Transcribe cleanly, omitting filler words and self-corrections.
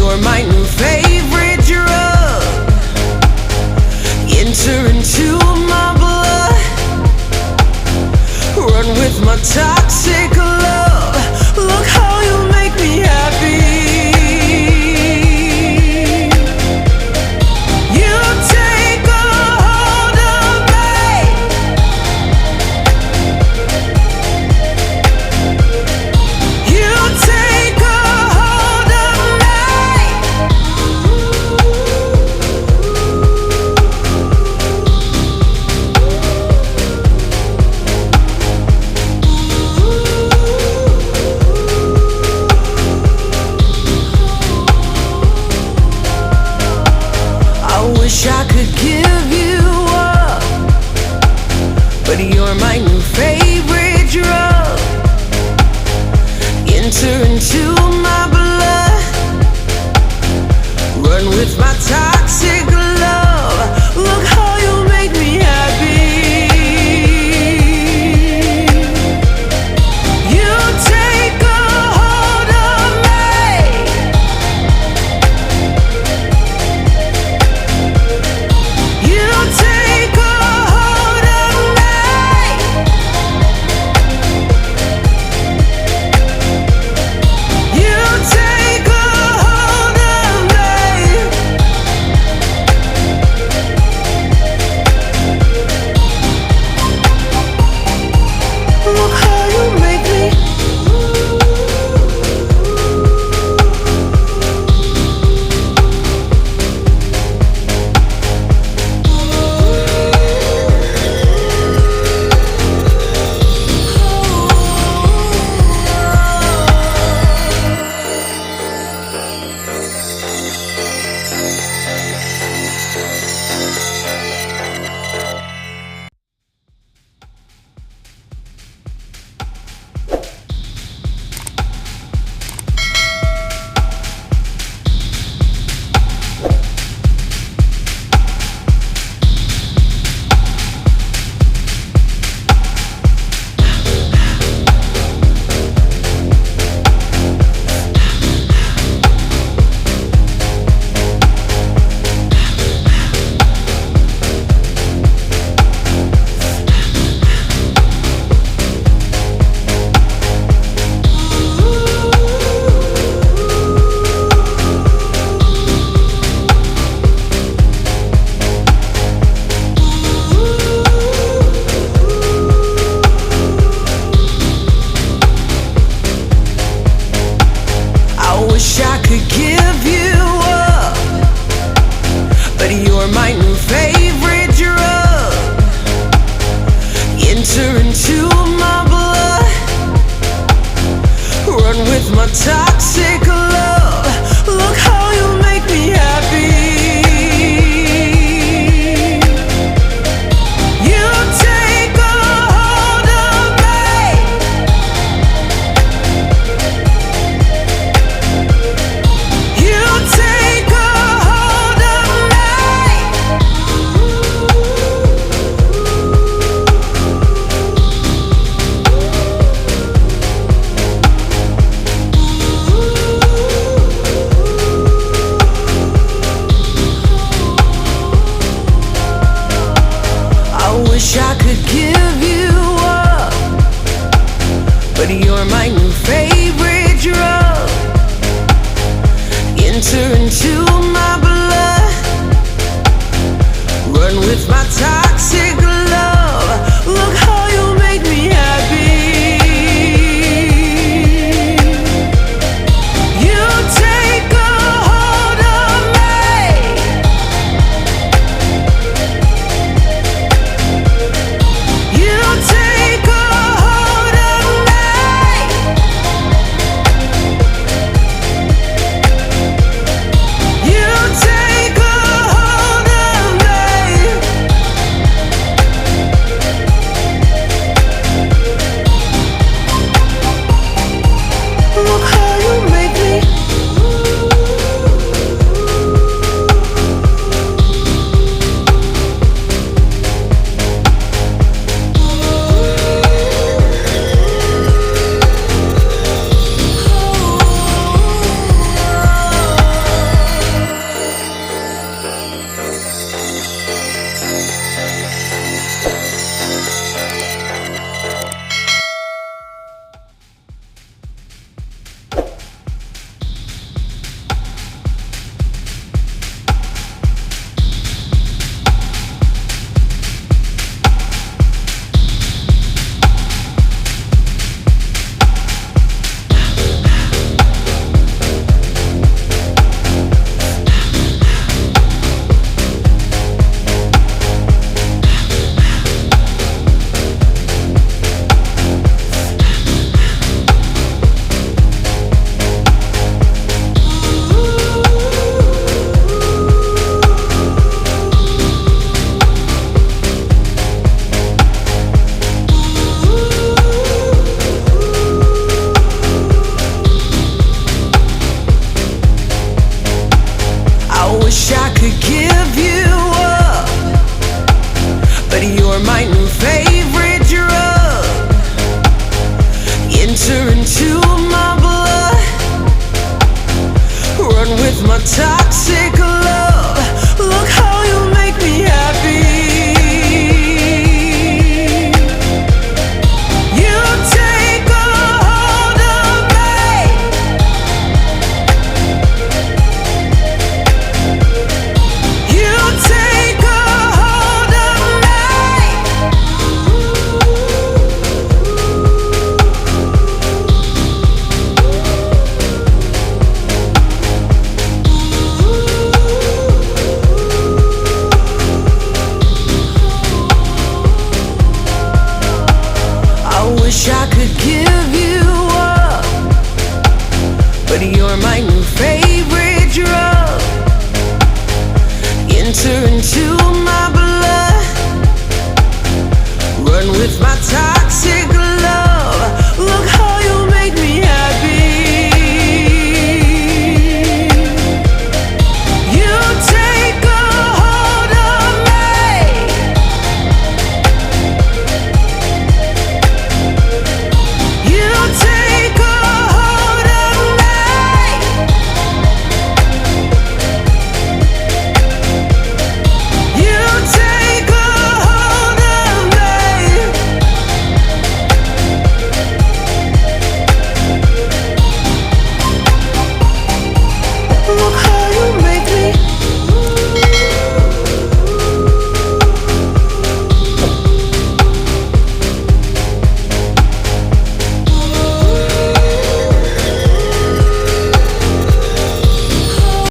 you're my new favorite drug. Enter into my blood, run with my toxic love. Look how you make me happy. You take a hold of me. You take a hold of me. I wish I could give you up, but you're my new favorite drug. Enter into my blood, run with my toxic love. Look how you make me happy. You take a hold of me. You take a hold of me. You take a hold of me. Look how you make me. I wish I could give you up, but you're my new favorite drug. Enter into my blood, run with my toxic love. Look how you make me happy. You take a hold of me. You take a hold of me. I wish I could give you up, but you're my new favorite drug. Enter into my blood, run with my toxic love. Look how you make me happy. You take a hold of me. You take a hold of me. You take a hold of me. could give you up, but you're my new favorite drug. Enter into my blood, run with my toxic love. Look how you make me happy. You take a hold of me. You take a hold of me. I wish I could give you up, but you're my new favorite drug. Enter into my blood, run with my toxic love. Look how you make me happy. You take a hold of me. You take a hold of me. You take a hold of me. Look how